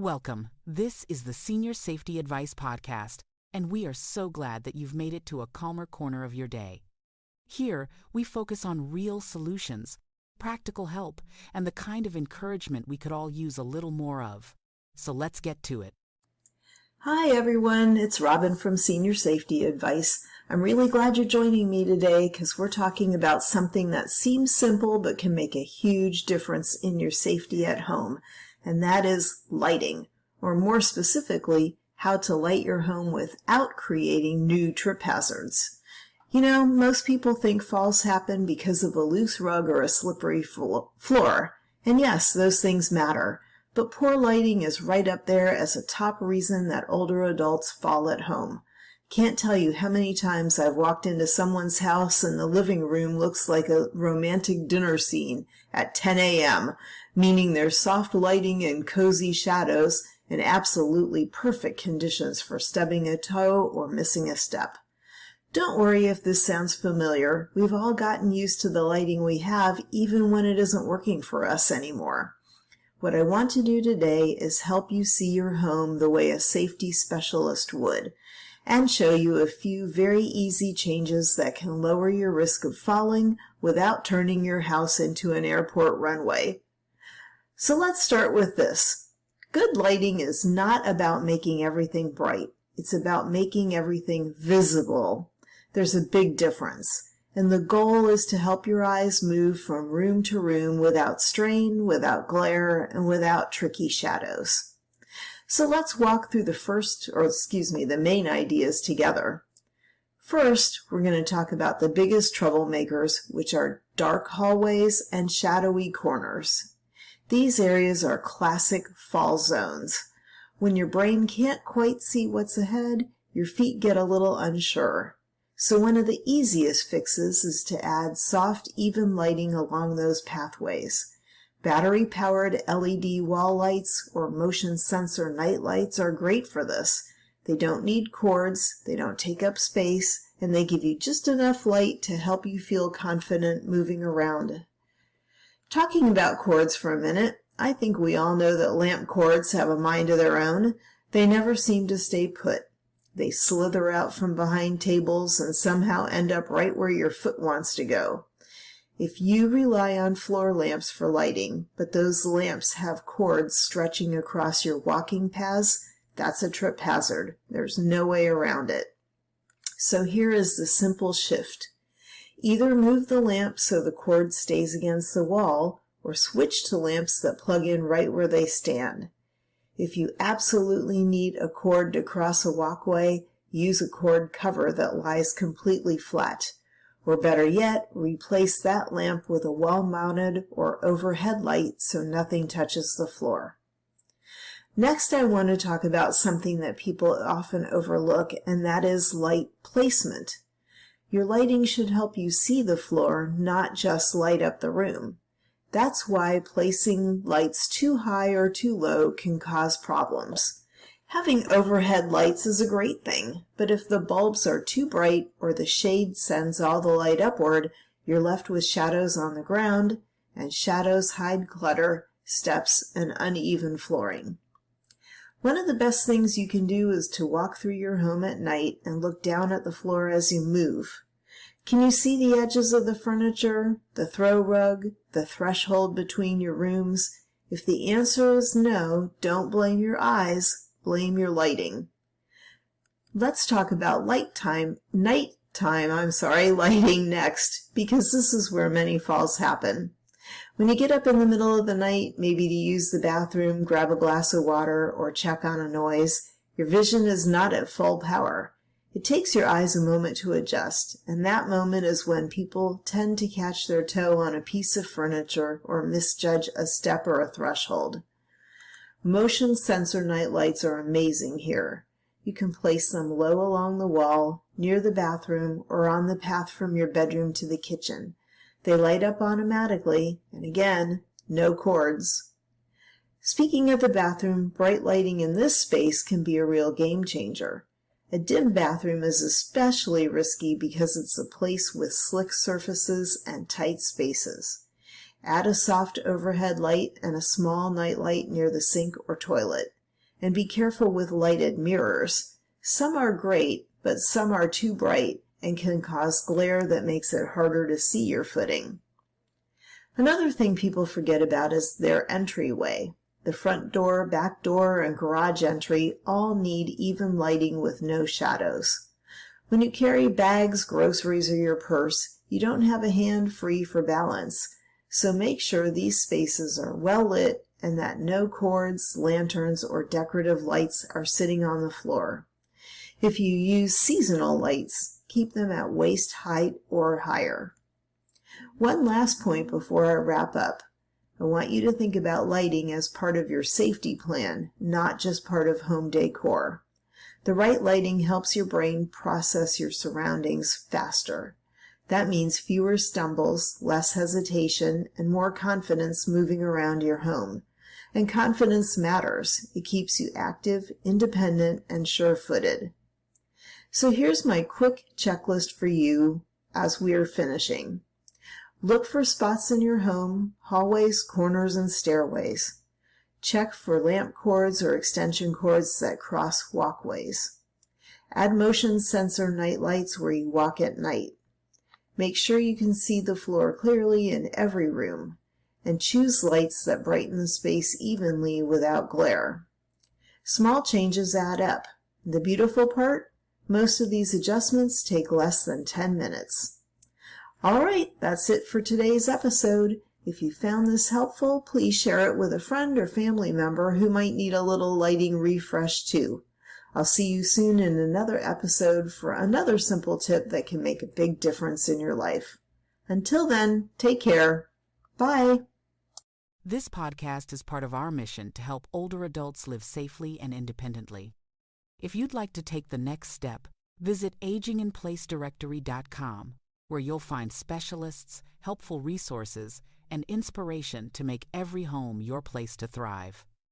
Welcome. This is the Senior Safety Advice Podcast, and we are so glad that you've made it to a calmer corner of your day. Here, we focus on real solutions, practical help, and the kind of encouragement we could all use a little more of. So let's get to it. Hi everyone, it's Robin from Senior Safety Advice. I'm really glad you're joining me today because we're talking about something that seems simple but can make a huge difference in your safety at home, and that is lighting, or more specifically, how to light your home without creating new trip hazards. You know, most people think falls happen because of a loose rug or a slippery floor, and yes, those things matter. But poor lighting is right up there as a top reason that older adults fall at home. Can't tell you how many times I've walked into someone's house and the living room looks like a romantic dinner scene at 10 a.m., meaning there's soft lighting and cozy shadows and absolutely perfect conditions for stubbing a toe or missing a step. Don't worry if this sounds familiar. We've all gotten used to the lighting we have even when it isn't working for us anymore. What I want to do today is help you see your home the way a safety specialist would, and show you a few very easy changes that can lower your risk of falling without turning your house into an airport runway. So let's start with this. Good lighting is not about making everything bright. It's about making everything visible. There's a big difference. And the goal is to help your eyes move from room to room without strain, without glare, and without tricky shadows. So let's walk through the main ideas together. First, we're going to talk about the biggest troublemakers, which are dark hallways and shadowy corners. These areas are classic fall zones. When your brain can't quite see what's ahead, your feet get a little unsure. So one of the easiest fixes is to add soft, even lighting along those pathways. Battery-powered LED wall lights or motion sensor night lights are great for this. They don't need cords, they don't take up space, and they give you just enough light to help you feel confident moving around. Talking about cords for a minute, I think we all know that lamp cords have a mind of their own. They never seem to stay put. They slither out from behind tables and somehow end up right where your foot wants to go. If you rely on floor lamps for lighting, but those lamps have cords stretching across your walking paths, that's a trip hazard. There's no way around it. So here is the simple shift. Either move the lamp so the cord stays against the wall, or switch to lamps that plug in right where they stand. If you absolutely need a cord to cross a walkway, use a cord cover that lies completely flat. Or better yet, replace that lamp with a wall-mounted or overhead light so nothing touches the floor. Next, I want to talk about something that people often overlook, and that is light placement. Your lighting should help you see the floor, not just light up the room. That's why placing lights too high or too low can cause problems. Having overhead lights is a great thing, but if the bulbs are too bright or the shade sends all the light upward, you're left with shadows on the ground, and shadows hide clutter, steps, and uneven flooring. One of the best things you can do is to walk through your home at night and look down at the floor as you move. Can you see the edges of the furniture, the throw rug, the threshold between your rooms? If the answer is no, don't blame your eyes, blame your lighting. Let's talk about nighttime lighting next, because this is where many falls happen. When you get up in the middle of the night, maybe to use the bathroom, grab a glass of water, or check on a noise, your vision is not at full power. It takes your eyes a moment to adjust, and that moment is when people tend to catch their toe on a piece of furniture or misjudge a step or a threshold. Motion sensor night lights are amazing here. You can place them low along the wall, near the bathroom, or on the path from your bedroom to the kitchen. They light up automatically, and again, no cords. Speaking of the bathroom, bright lighting in this space can be a real game changer. A dim bathroom is especially risky because it's a place with slick surfaces and tight spaces. Add a soft overhead light and a small night light near the sink or toilet. And be careful with lighted mirrors. Some are great, but some are too bright and can cause glare that makes it harder to see your footing. Another thing people forget about is their entryway. The front door, back door, and garage entry all need even lighting with no shadows. When you carry bags, groceries, or your purse, you don't have a hand free for balance, so make sure these spaces are well lit and that no cords, lanterns, or decorative lights are sitting on the floor. If you use seasonal lights, keep them at waist height or higher. One last point before I wrap up. I want you to think about lighting as part of your safety plan, not just part of home decor. The right lighting helps your brain process your surroundings faster. That means fewer stumbles, less hesitation, and more confidence moving around your home. And confidence matters. It keeps you active, independent, and sure-footed. So here's my quick checklist for you as we are finishing. Look for spots in your home, hallways, corners, and stairways. Check for lamp cords or extension cords that cross walkways. Add motion sensor night lights where you walk at night. Make sure you can see the floor clearly in every room, and choose lights that brighten the space evenly without glare. Small changes add up. The beautiful part? Most of these adjustments take less than 10 minutes. All right, that's it for today's episode. If you found this helpful, please share it with a friend or family member who might need a little lighting refresh too. I'll see you soon in another episode for another simple tip that can make a big difference in your life. Until then, take care. Bye. This podcast is part of our mission to help older adults live safely and independently. If you'd like to take the next step, visit aginginplacedirectory.com, where you'll find specialists, helpful resources, and inspiration to make every home your place to thrive.